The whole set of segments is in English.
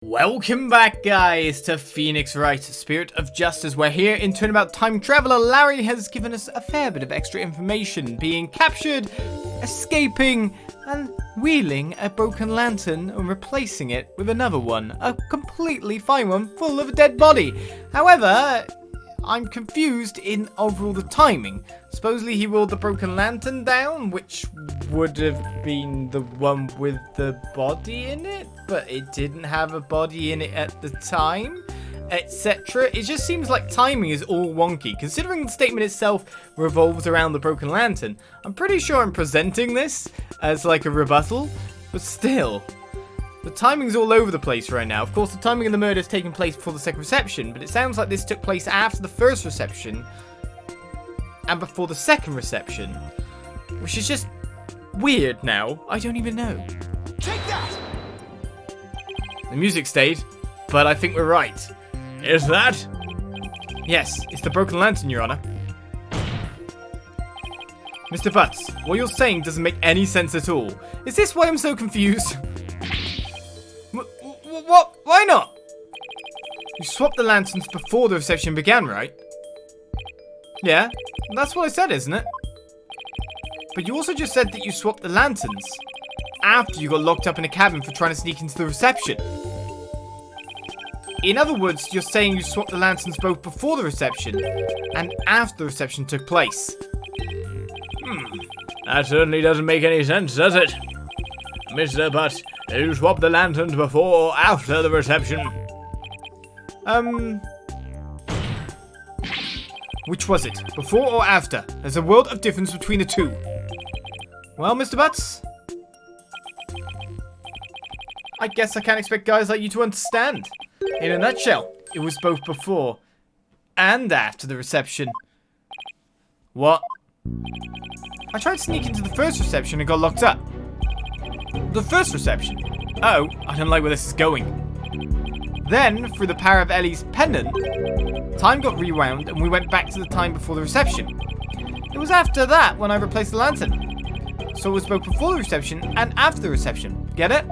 Welcome back, guys, to Phoenix Wright, Spirit of Justice. We're here in Turnabout Time Traveler. Larry has given us a fair bit of extra information, being captured, escaping, and wheeling a broken lantern and replacing it with another one. A completely fine one, full of a dead body. However, I'm confused in overall the timing. Supposedly he rolled the broken lantern down, which would have been the one with the body in it, but it didn't have a body in it at the time, etc. It just seems like timing is all wonky. Considering the statement itself revolves around the broken lantern, I'm pretty sure I'm presenting this as like a rebuttal, but still. The timing's all over the place right now. Of course, the timing of the murder is taking place before the second reception, but it sounds like this took place after the first reception and before the second reception, which is just weird now. I don't even know. Take that! The music stayed, but I think we're right. Is that? Yes, it's the broken lantern, Your Honor. Mr. Butts, what you're saying doesn't make any sense at all. Is this why I'm so confused? What? Why not? You swapped the lanterns before the reception began, right? Yeah, that's what I said, isn't it? But you also just said that you swapped the lanterns after you got locked up in a cabin for trying to sneak into the reception. In other words, you're saying you swapped the lanterns both before the reception and after the reception took place. That certainly doesn't make any sense, does it? Mr. Butt, did you swap the lanterns before or after the reception? Which was it? Before or after? There's a world of difference between the two. Well, Mr. Butts, I guess I can't expect guys like you to understand. In a nutshell, it was both before and after the reception. What? I tried to sneak into the first reception and got locked up. The first reception? Oh, I don't like where this is going. Then, through the power of Ellie's pendant, time got rewound and we went back to the time before the reception. It was after that when I replaced the lantern. So it was both before the reception and after the reception. Get it?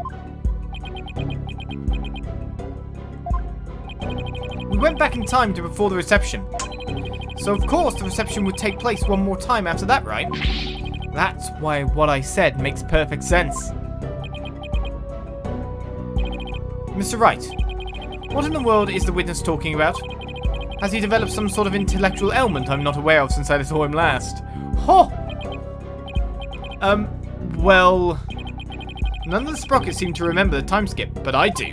We went back in time to before the reception. So of course the reception would take place one more time after that, right? That's why what I said makes perfect sense. Mr. Wright, what in the world is the witness talking about? Has he developed some sort of intellectual ailment I'm not aware of since I saw him last? Ho! Well, none of the Sprockets seem to remember the time skip, but I do.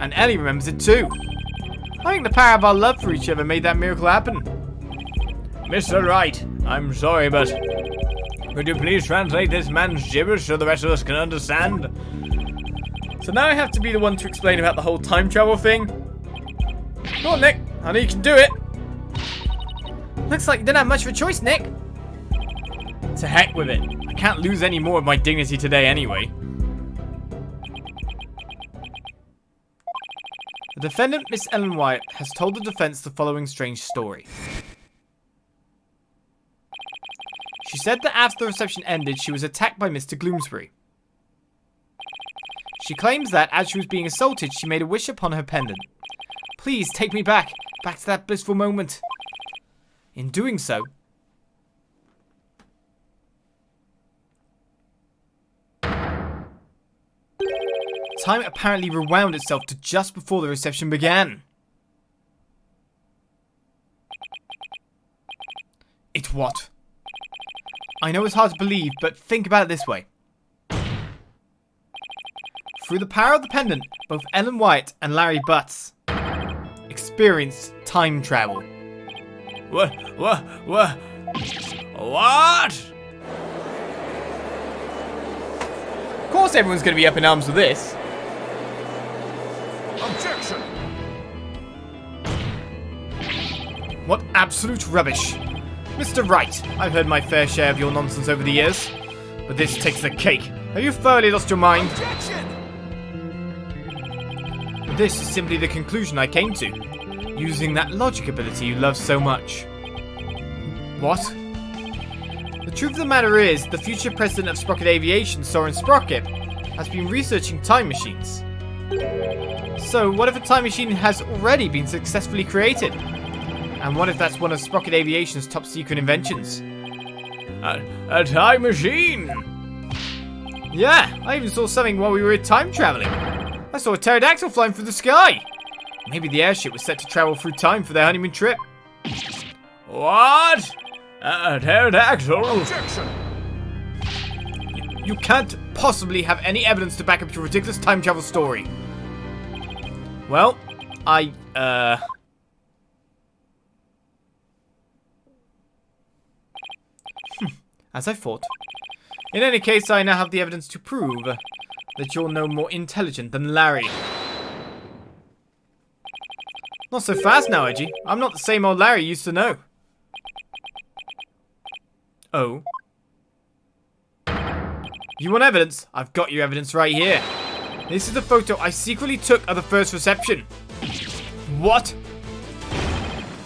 And Ellie remembers it too. I think the power of our love for each other made that miracle happen. Mr. Wright, I'm sorry, but could you please translate this man's gibberish so the rest of us can understand? So now I have to be the one to explain about the whole time travel thing? Come on, Nick. I know you can do it. Looks like you didn't have much of a choice, Nick. To heck with it. I can't lose any more of my dignity today anyway. The defendant, Miss Ellen Wyatt, has told the defense the following strange story. She said that after the reception ended, she was attacked by Mr. Gloomsbury. She claims that, as she was being assaulted, she made a wish upon her pendant. Please take me back to that blissful moment. In doing so, time apparently rewound itself to just before the reception began. It what? I know it's hard to believe, but think about it this way. Through the power of the pendant, both Ellen Wyatt and Larry Butts experienced time travel. What? What? Of course everyone's going to be up in arms with this. Objection! What absolute rubbish. Mr. Wright, I've heard my fair share of your nonsense over the years, but this takes the cake. Have you thoroughly lost your mind? Objection! This is simply the conclusion I came to, using that logic ability you love so much. What? The truth of the matter is, the future president of Sprocket Aviation, Soren Sprocket, has been researching time machines. So, what if a time machine has already been successfully created? And what if that's one of Sprocket Aviation's top secret inventions? A time machine! Yeah, I even saw something while we were time traveling. I saw a pterodactyl flying through the sky. Maybe the airship was set to travel through time for their honeymoon trip. What? A pterodactyl? Objection! You can't possibly have any evidence to back up your ridiculous time travel story. Well, as I thought. In any case, I now have the evidence to prove that you're no more intelligent than Larry. Not so fast now, Edgy. I'm not the same old Larry you used to know. Oh. You want evidence? I've got your evidence right here. This is the photo I secretly took of the first reception. What?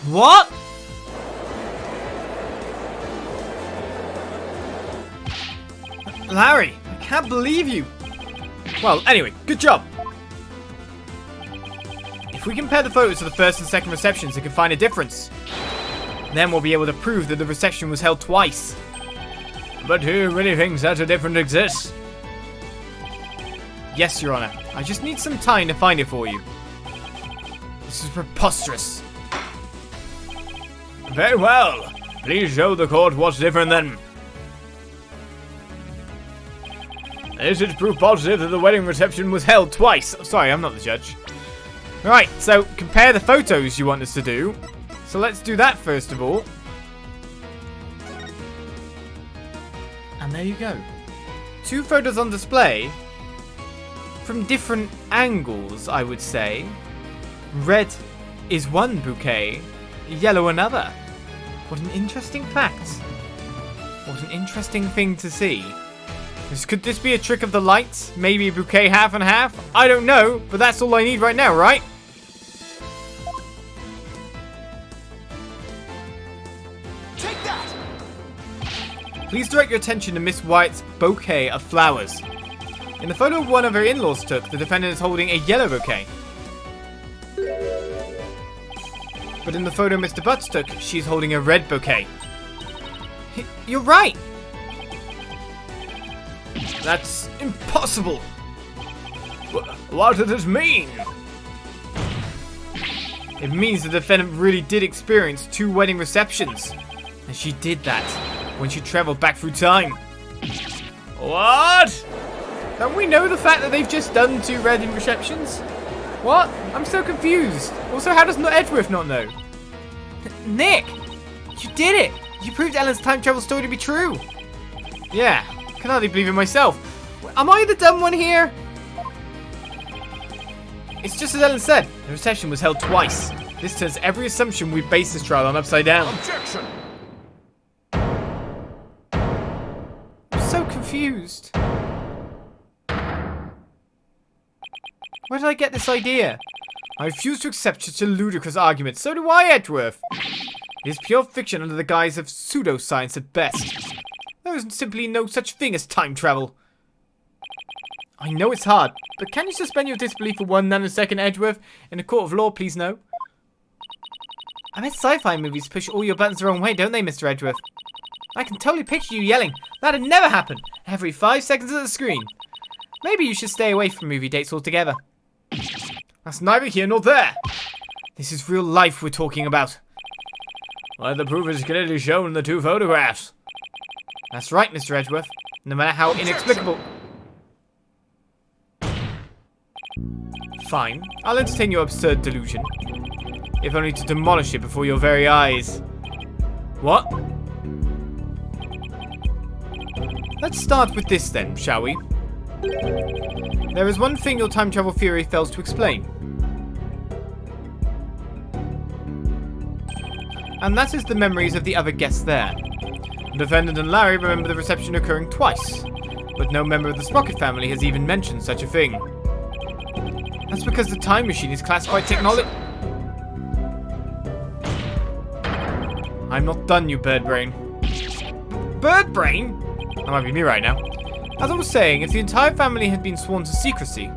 What? Larry, I can't believe you. Well, anyway, good job. If we compare the photos of the first and second receptions and can find a difference, then we'll be able to prove that the reception was held twice. But do you really think such a difference exists? Yes, Your Honor. I just need some time to find it for you. This is preposterous. Very well. Please show the court what's different then. This is proof positive that the wedding reception was held twice. Sorry, I'm not the judge. Right, so compare the photos you want us to do. So let's do that first of all. And there you go. Two photos on display from different angles, I would say. Red is one bouquet, yellow another. What an interesting fact. What an interesting thing to see. Could this be a trick of the lights? Maybe a bouquet half and half? I don't know, but that's all I need right now, right? Take that! Please direct your attention to Miss White's bouquet of flowers. In the photo one of her in-laws took, the defendant is holding a yellow bouquet. But in the photo Mr. Butts took, she's holding a red bouquet. You're right! That's impossible! What does this mean? It means the defendant really did experience two wedding receptions. And she did that when she traveled back through time. What? Don't we know the fact that they've just done two wedding receptions? What? I'm so confused. Also, how does Edgeworth not know? Nick! You did it! You proved Ellen's time travel story to be true! Yeah, I can hardly believe it myself. Am I the dumb one here? It's just as Ellen said, the reception was held twice. This turns every assumption we base this trial on upside down. Objection! I'm so confused. Where did I get this idea? I refuse to accept such a ludicrous argument. So do I, Edgeworth. It is pure fiction under the guise of pseudoscience at best. There is simply no such thing as time travel. I know it's hard, but can you suspend your disbelief for 1 nanosecond, Edgeworth? In a court of law, please no. I bet sci-fi movies push all your buttons the wrong way, don't they, Mr. Edgeworth? I can totally picture you yelling, "That'd never happen!" every 5 seconds at the screen. Maybe you should stay away from movie dates altogether. That's neither here nor there. This is real life we're talking about. Well, the proof is clearly shown in the two photographs. That's right, Mr. Edgeworth. No matter how inexplicable... Fine, I'll entertain your absurd delusion. If only to demolish it before your very eyes. What? Let's start with this then, shall we? There is one thing your time travel theory fails to explain. And that is the memories of the other guests there. The defendant and Larry remember the reception occurring twice, but no member of the Sprocket family has even mentioned such a thing. That's because the time machine is classified technology. I'm not done, you bird brain. Bird brain? That might be me right now. As I was saying, if the entire family had been sworn to secrecy,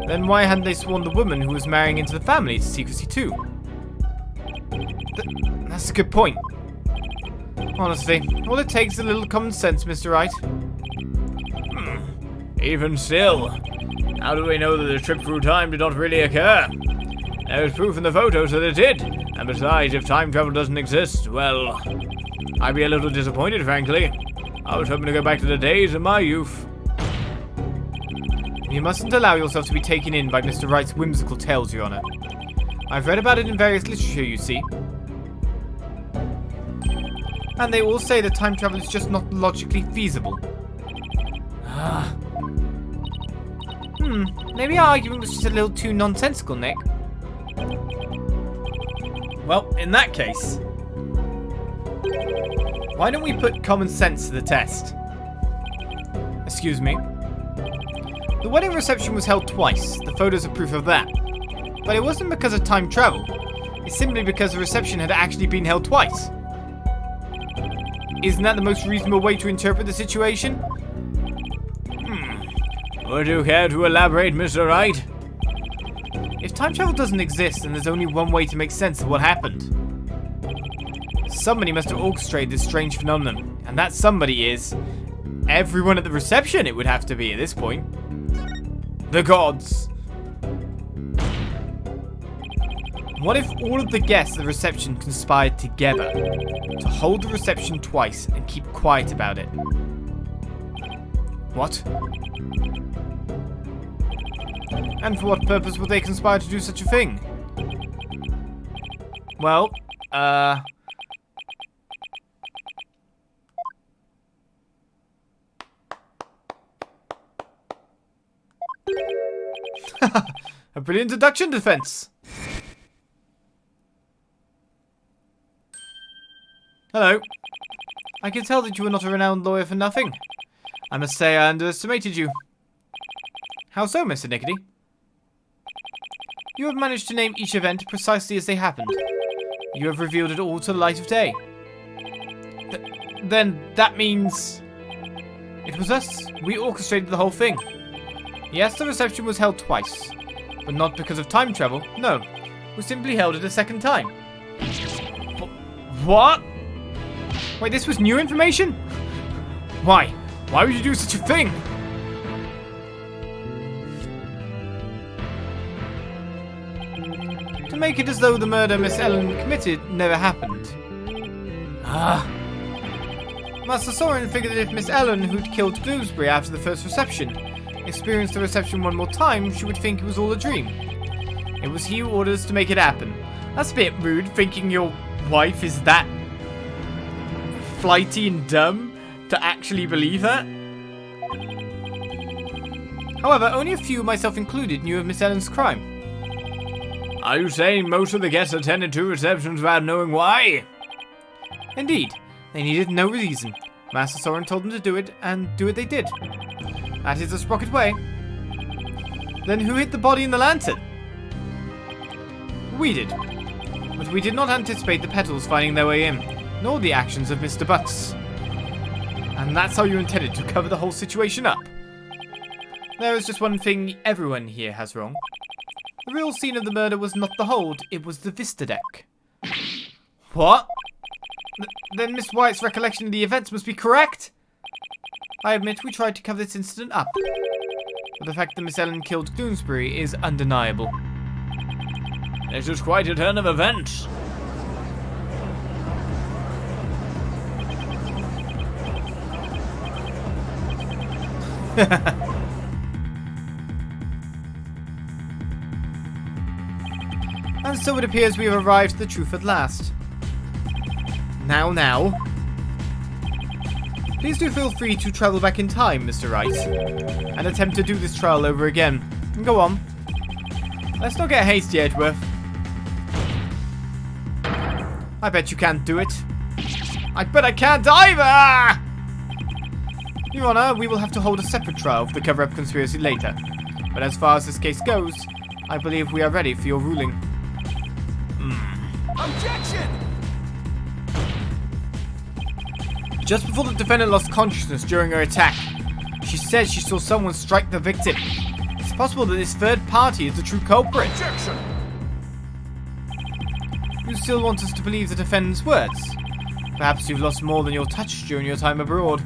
Then why hadn't they sworn the woman who was marrying into the family to secrecy too? That's a good point. Honestly, all it takes is a little common sense, Mr. Wright. Even still, how do we know that the trip through time did not really occur? There is proof in the photos that it did, and besides, if time travel doesn't exist, well, I'd be a little disappointed, frankly. I was hoping to go back to the days of my youth. You mustn't allow yourself to be taken in by Mr. Wright's whimsical tales, Your Honor. I've read about it in various literature, you see. And they all say that time travel is just not logically feasible. Maybe our argument was just a little too nonsensical, Nick. Well, in that case, why don't we put common sense to the test? Excuse me. The wedding reception was held twice. The photos are proof of that. But it wasn't because of time travel. It's simply because the reception had actually been held twice. Isn't that the most reasonable way to interpret the situation? Would you care to elaborate, Mr. Wright? If time travel doesn't exist, then there's only one way to make sense of what happened. Somebody must have orchestrated this strange phenomenon, and that somebody is everyone at the reception, it would have to be at this point. The gods. What if all of the guests at the reception conspired together to hold the reception twice and keep quiet about it? What? And for what purpose would they conspire to do such a thing? Well, a brilliant deduction defense. Hello. I can tell that you are not a renowned lawyer for nothing. I must say I underestimated you. How so, Mr. Nickety? You have managed to name each event precisely as they happened. You have revealed it all to the light of day. Then that means... It was us. We orchestrated the whole thing. Yes, the reception was held twice. But not because of time travel. No. We simply held it a second time. What? Wait, this was new information? Why? Why would you do such a thing? To make it as though the murder Miss Ellen committed never happened. Master Soren figured that if Miss Ellen, who'd killed Bloomsbury after the first reception, experienced the reception one more time, she would think it was all a dream. It was he who ordered us to make it happen. That's a bit rude, thinking your wife is that flighty and dumb to actually believe that. However, only a few, myself included, knew of Miss Ellen's crime. Are you saying most of the guests attended two receptions without knowing why? Indeed. They needed no reason. Master Soren told them to do it, and do it they did. That is the Sprocket way. Then who hid the body in the lantern? We did. But we did not anticipate the petals finding their way in, nor the actions of Mr. Butts. And that's how you intended to cover the whole situation up. There is just one thing everyone here has wrong. The real scene of the murder was not the hold, it was the Vista deck. What? Then Miss White's recollection of the events must be correct? I admit we tried to cover this incident up. But the fact that Miss Ellen killed Bloomsbury is undeniable. This is quite a turn of events. And so it appears we have arrived at the truth at last. Now. Please do feel free to travel back in time, Mr. Wright, and attempt to do this trial over again. Go on. Let's not get hasty, Edgeworth. I bet you can't do it. I bet I can't either! Your Honor, we will have to hold a separate trial for the cover-up conspiracy later. But as far as this case goes, I believe we are ready for your ruling. Objection! Just before the defendant lost consciousness during her attack, she said she saw someone strike the victim. This possible that this third party is the true culprit. Objection! You still want us to believe the defendant's words? Perhaps you've lost more than your touch during your time abroad.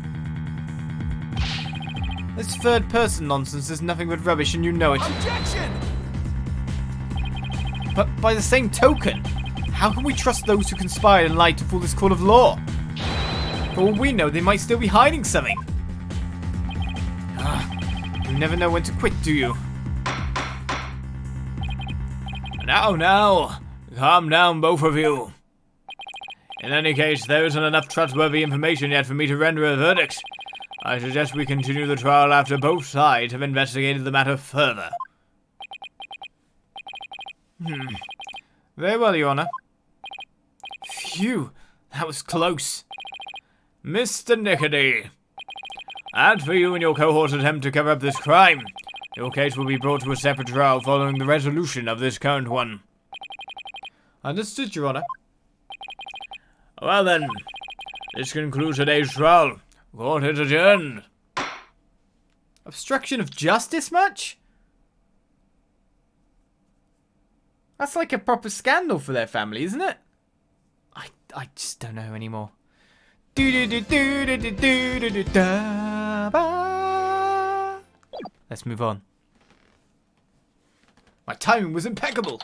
This third-person nonsense is nothing but rubbish, and you know it. Objection! But by the same token, how can we trust those who conspired and lied to fool this court of law? For all we know, they might still be hiding something. You never know when to quit, do you? Now, calm down, both of you. In any case, there isn't enough trustworthy information yet for me to render a verdict. I suggest we continue the trial after both sides have investigated the matter further. Very well, Your Honor. Phew, that was close. Mr. Nickety, as for you and your cohort's attempt to cover up this crime, your case will be brought to a separate trial following the resolution of this current one. Understood, Your Honor. Well then, this concludes today's trial. Court is adjourned. Obstruction of justice much? That's like a proper scandal for their family, isn't it? I just don't know anymore. Let's move on. My timing was impeccable.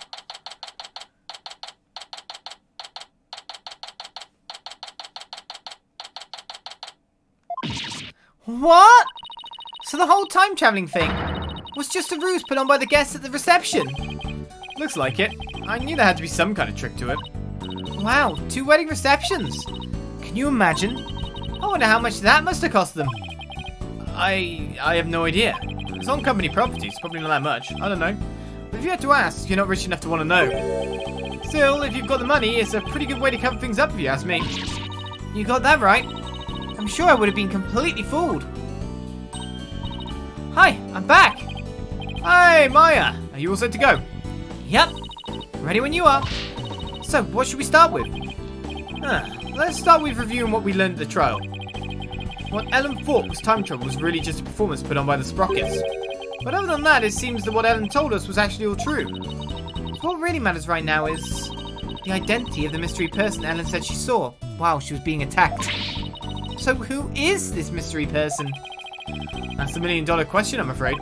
What? So the whole time traveling thing was just a ruse put on by the guests at the reception? Looks like it. I knew there had to be some kind of trick to it. Wow, 2 wedding receptions. Can you imagine? I wonder how much that must have cost them. I have no idea. It's on company property, it's probably not that much. I don't know. But if you had to ask, you're not rich enough to want to know. Still, if you've got the money, it's a pretty good way to cover things up if you ask me. You got that right. I'm sure I would have been completely fooled. Hi, I'm back. Hey, Maya. Are you all set to go? Yep. Ready when you are. So, what should we start with? Let's start with reviewing what we learned at the trial. What Ellen thought was time travel was really just a performance put on by the Sprockets. But other than that, it seems that what Ellen told us was actually all true. So what really matters right now is the identity of the mystery person Ellen said she saw while she was being attacked. So who is this mystery person? That's the $1 million question, I'm afraid.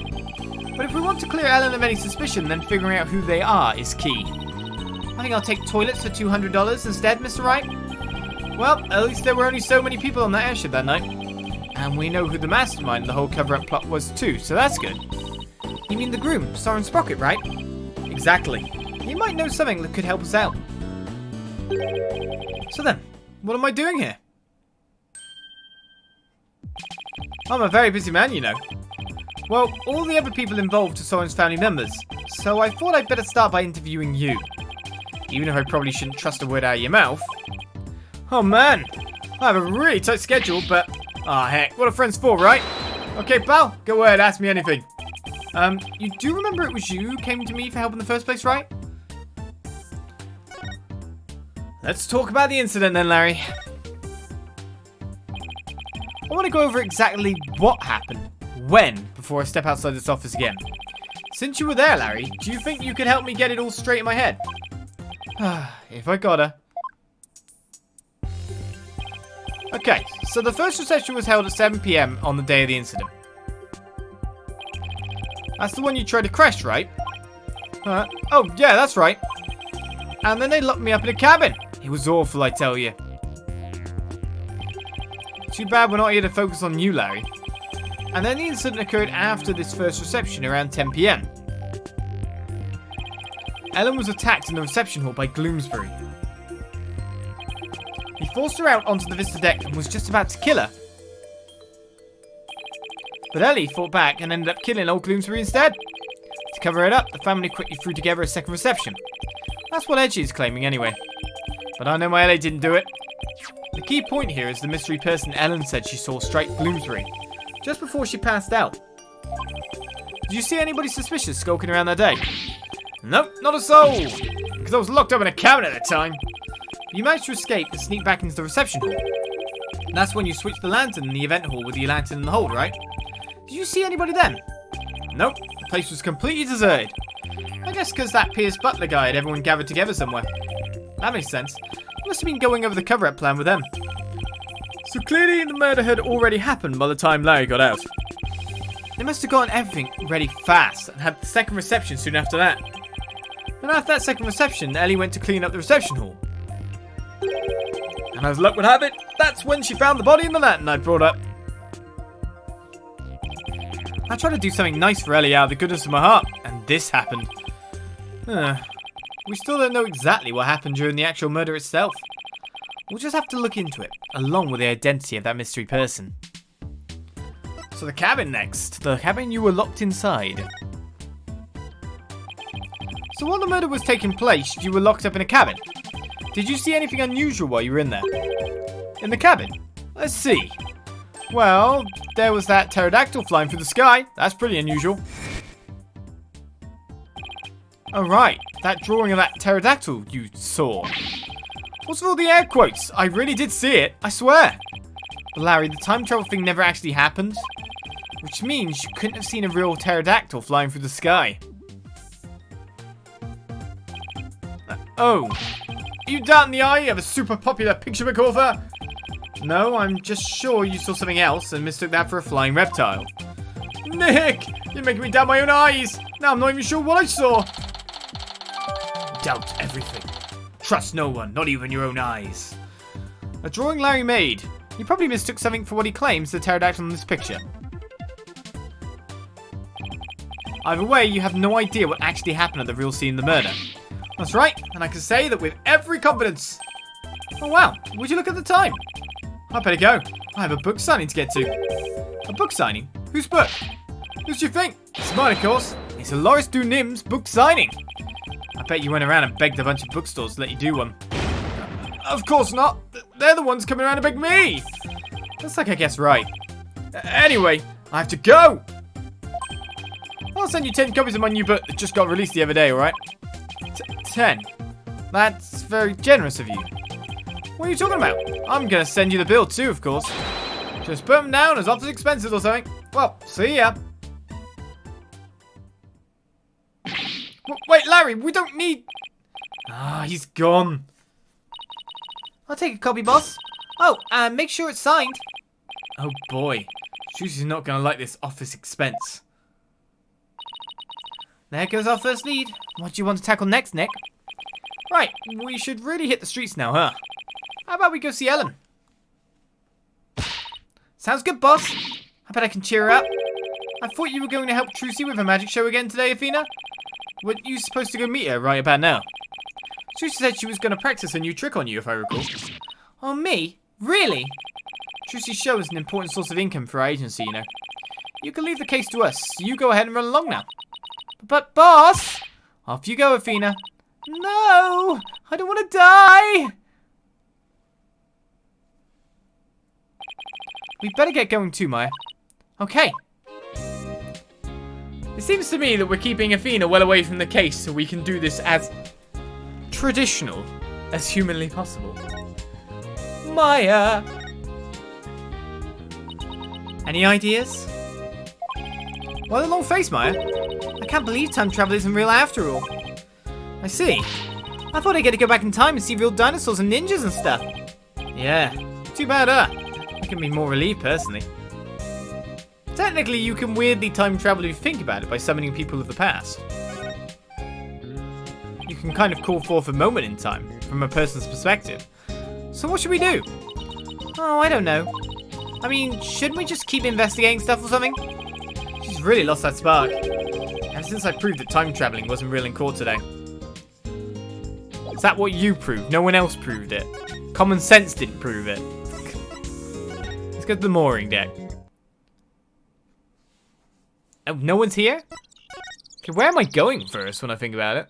But if we want to clear Ellen of any suspicion, then figuring out who they are is key. I think I'll take toilets for $200 instead, Mr. Wright. Well, at least there were only so many people on that airship that night. And we know who the mastermind of the whole cover-up plot was too, so that's good. You mean the groom, Soren Sprocket, right? Exactly. He might know something that could help us out. So then, what am I doing here? I'm a very busy man, you know. Well, all the other people involved are Soren's family members, so I thought I'd better start by interviewing you. Even if I probably shouldn't trust a word out of your mouth. Oh man, I have a really tight schedule, but... ah, heck, what are friends for, right? Okay, pal, go ahead, ask me anything. You do remember it was you who came to me for help in the first place, right? Let's talk about the incident then, Larry. I want to go over exactly what happened, when, before I step outside this office again. Since you were there, Larry, do you think you could help me get it all straight in my head? If I gotta. Okay, so the first reception was held at 7 PM on the day of the incident. That's the one you tried to crash, right? Oh, yeah, that's right. And then they locked me up in a cabin. It was awful, I tell you. Too bad we're not here to focus on you, Larry. And then the incident occurred after this first reception around 10 PM. Ellen was attacked in the reception hall by Gloomsbury. He forced her out onto the Vista deck and was just about to kill her. But Ellie fought back and ended up killing old Gloomsbury instead. To cover it up, the family quickly threw together a second reception. That's what Edgy is claiming anyway. But I know my Ellie didn't do it. The key point here is the mystery person Ellen said she saw strike Gloomsbury just before she passed out. Did you see anybody suspicious skulking around that day? Nope, not a soul, because I was locked up in a cabin at the time. You managed to escape and sneak back into the reception hall. That's when you switched the lantern in the event hall with the lantern in the hold, right? Did you see anybody then? Nope, the place was completely deserted. I guess because that Pierce Butler guy had everyone gathered together somewhere. That makes sense. He must have been going over the cover-up plan with them. So clearly the murder had already happened by the time Larry got out. They must have gotten everything ready fast and had the second reception soon after that. And after that second reception, Ellie went to clean up the reception hall. And as luck would have it, that's when she found the body in the lantern I brought up. I tried to do something nice for Ellie out of the goodness of my heart, and this happened. We still don't know exactly what happened during the actual murder itself. We'll just have to look into it, along with the identity of that mystery person. So the cabin next. The cabin you were locked inside. So while the murder was taking place, you were locked up in a cabin. Did you see anything unusual while you were in there? In the cabin? Let's see. Well, there was that pterodactyl flying through the sky. That's pretty unusual. Oh right, that drawing of that pterodactyl you saw. What's with all the air quotes? I really did see it, I swear. But Larry, the time travel thing never actually happened. Which means you couldn't have seen a real pterodactyl flying through the sky. Oh. Are you doubting the eye of a super popular picture book author? No, I'm just sure you saw something else and mistook that for a flying reptile. Nick! You're making me doubt my own eyes! Now I'm not even sure what I saw! Doubt everything. Trust no one, not even your own eyes. A drawing Larry made. He probably mistook something for what he claims the pterodactyl in this picture. Either way, you have no idea what actually happened at the real scene of the murder. That's right, and I can say that with every confidence. Oh wow, would you look at the time? I better go. I have a book signing to get to. A book signing? Whose book? Who do you think? It's mine, of course. It's a Loris Dunim's book signing. I bet you went around and begged a bunch of bookstores to let you do one. Of course not. They're the ones coming around to beg me. Looks like I guessed right. Anyway, I have to go. I'll send you 10 copies of my new book that just got released the other day, alright? 10? That's very generous of you. What are you talking about? I'm gonna send you the bill too, of course. Just put them down as office expenses or something. Well, see ya. Wait, Larry, we don't need... Ah, he's gone. I'll take a copy, boss. Oh, and make sure it's signed. Oh boy, Susie's not gonna like this office expense. There goes our first lead. What do you want to tackle next, Nick? Right, we should really hit the streets now, huh? How about we go see Ellen? Sounds good, boss. I bet I can cheer her up. I thought you were going to help Trucy with her magic show again today, Athena. Were you supposed to go meet her right about now? Trucy said she was going to practice a new trick on you, if I recall. On me? Really? Trucy's show is an important source of income for our agency, you know. You can leave the case to us, so you go ahead and run along now. But, boss! Off you go, Athena. No! I don't want to die! We'd better get going too, Maya. Okay. It seems to me that we're keeping Athena well away from the case so we can do this as traditional as humanly possible. Maya! Any ideas? Why the long face, Maya? I can't believe time travel isn't real after all. I see. I thought I'd get to go back in time and see real dinosaurs and ninjas and stuff. Yeah, too bad, It can be more relieved, personally. Technically, you can weirdly time travel if you think about it by summoning people of the past. You can kind of call forth a moment in time, from a person's perspective. So what should we do? Oh, I don't know. I mean, shouldn't we just keep investigating stuff or something? She's really lost that spark. Ever since I proved that time traveling wasn't real in court today. Is that what you proved? No one else proved it. Common sense didn't prove it. Let's go to the mooring deck. Oh, no one's here? Okay, where am I going first when I think about it?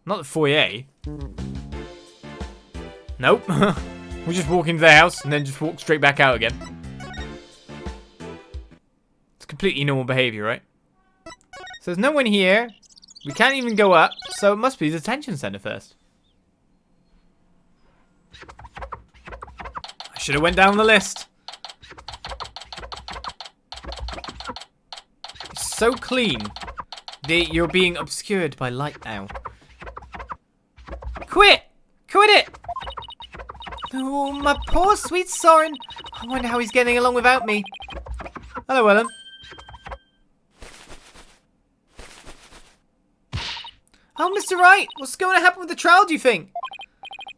Not the foyer. Nope. We just walk into the house and then just walk straight back out again. It's completely normal behavior, right? So there's no one here. We can't even go up, so it must be the detention center first. I should have went down the list. so clean that you're being obscured by light now. Quit! Quit it! Oh, my poor sweet Soren. I wonder how he's getting along without me. Hello, Ellen. Oh, Mr. Wright, what's going to happen with the trial, do you think?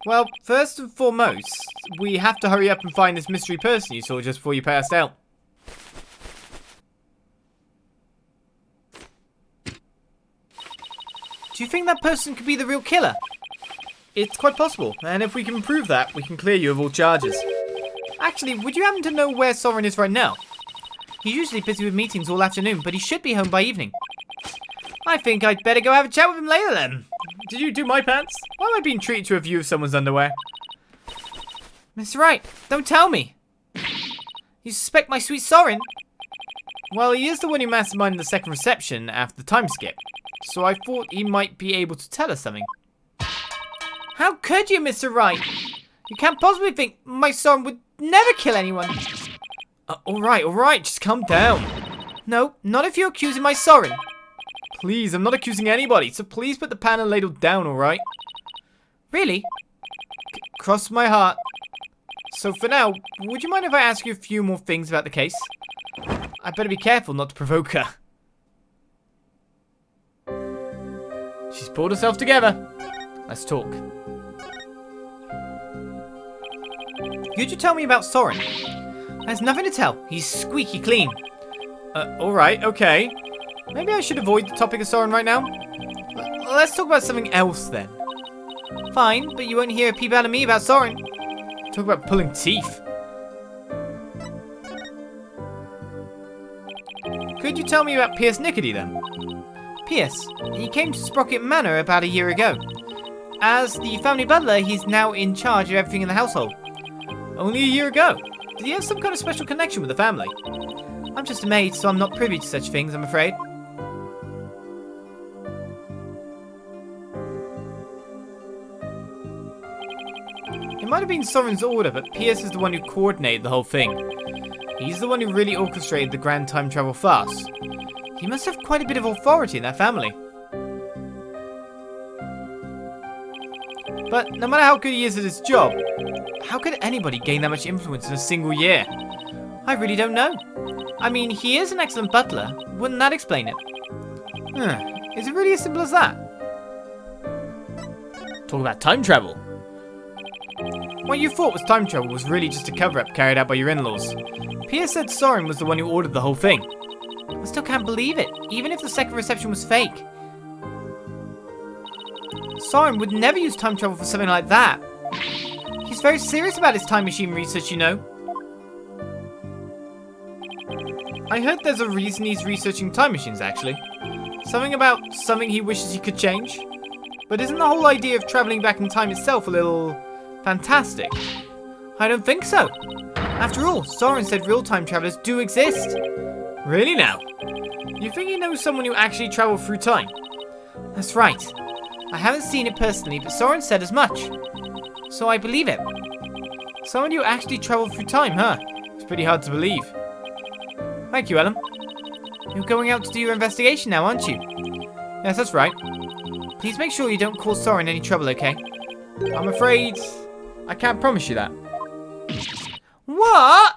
Well, first and foremost, we have to hurry up and find this mystery person you saw just before you passed out. Do you think that person could be the real killer? It's quite possible, and if we can prove that, we can clear you of all charges. Actually, would you happen to know where Soren is right now? He's usually busy with meetings all afternoon, but he should be home by evening. I think I'd better go have a chat with him later then. Did you do my pants? Why am I being treated to a view of someone's underwear? Mr. Wright, don't tell me. You suspect my sweet Soren? Well, he is the one who masterminded the second reception after the time skip, so I thought he might be able to tell us something. How could you, Mr. Wright? You can't possibly think my Soren would never kill anyone. Alright, just calm down. No, not if you're accusing my Soren. Please, I'm not accusing anybody, so please put the pan and ladle down, alright? Really? Cross my heart. So for now, would you mind if I ask you a few more things about the case? I better be careful not to provoke her. She's pulled herself together. Let's talk. Could you tell me about Soren? There's nothing to tell. He's squeaky clean. Alright, okay. Maybe I should avoid the topic of Soren right now. Let's talk about something else then. Fine, but you won't hear a peep out of me about Soren. Talk about pulling teeth. Could you tell me about Pierce Nickety then? Pierce, he came to Sprocket Manor about a year ago. As the family butler, he's now in charge of everything in the household. Only a year ago? Did he have some kind of special connection with the family? I'm just a maid, so I'm not privy to such things, I'm afraid. It might have been Soren's order, but Pierce is the one who coordinated the whole thing. He's the one who really orchestrated the grand time travel farce. He must have quite a bit of authority in that family. But no matter how good he is at his job, how could anybody gain that much influence in a single year? I really don't know. I mean, he is an excellent butler. Wouldn't that explain it? Is it really as simple as that? Talk about time travel. What you thought was time travel was really just a cover-up carried out by your in-laws. Pierce said Soren was the one who ordered the whole thing. I still can't believe it, even if the second reception was fake. Soren would never use time travel for something like that. He's very serious about his time machine research, you know. I heard there's a reason he's researching time machines, actually. Something about something he wishes he could change. But isn't the whole idea of traveling back in time itself a little fantastic? I don't think so. After all, Soren said real time travelers do exist. Really now? You think he knows someone who actually traveled through time? That's right. I haven't seen it personally, but Soren said as much. So I believe it. Someone who actually traveled through time, huh? It's pretty hard to believe. Thank you, Ellen. You're going out to do your investigation now, aren't you? Yes, that's right. Please make sure you don't cause Soren any trouble, okay? I'm afraid I can't promise you that. What?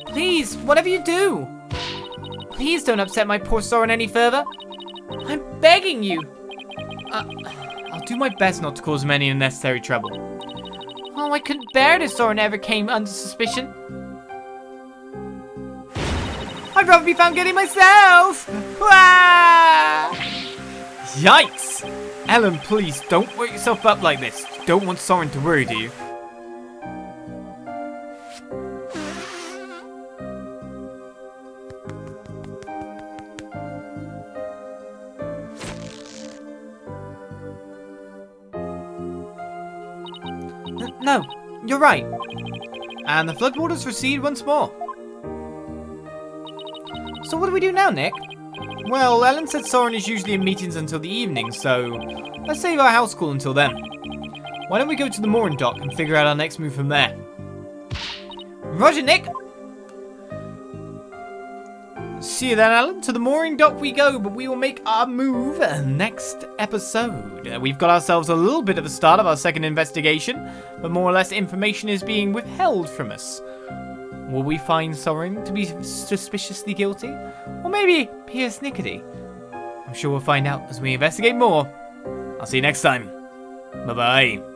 Please, whatever you do. Please don't upset my poor Soren any further. I'm begging you. I'll do my best not to cause him any unnecessary trouble. Oh, I couldn't bear it if Soren ever came under suspicion. I'd rather be found guilty myself! Ah! Yikes! Ellen, please, don't work yourself up like this. You don't want Soren to worry, do you? No, you're right. And the floodwaters recede once more. So what do we do now, Nick? Well, Ellen said Soren is usually in meetings until the evening, so let's save our house call until then. Why don't we go to the mooring dock and figure out our next move from there? Roger, Nick. See you then, Alan. To the mooring dock we go, but we will make our move next episode. We've got ourselves a little bit of a start of our second investigation, but more or less information is being withheld from us. Will we find Soren to be suspiciously guilty? Or maybe Pierce Nickety? I'm sure we'll find out as we investigate more. I'll see you next time. Bye-bye.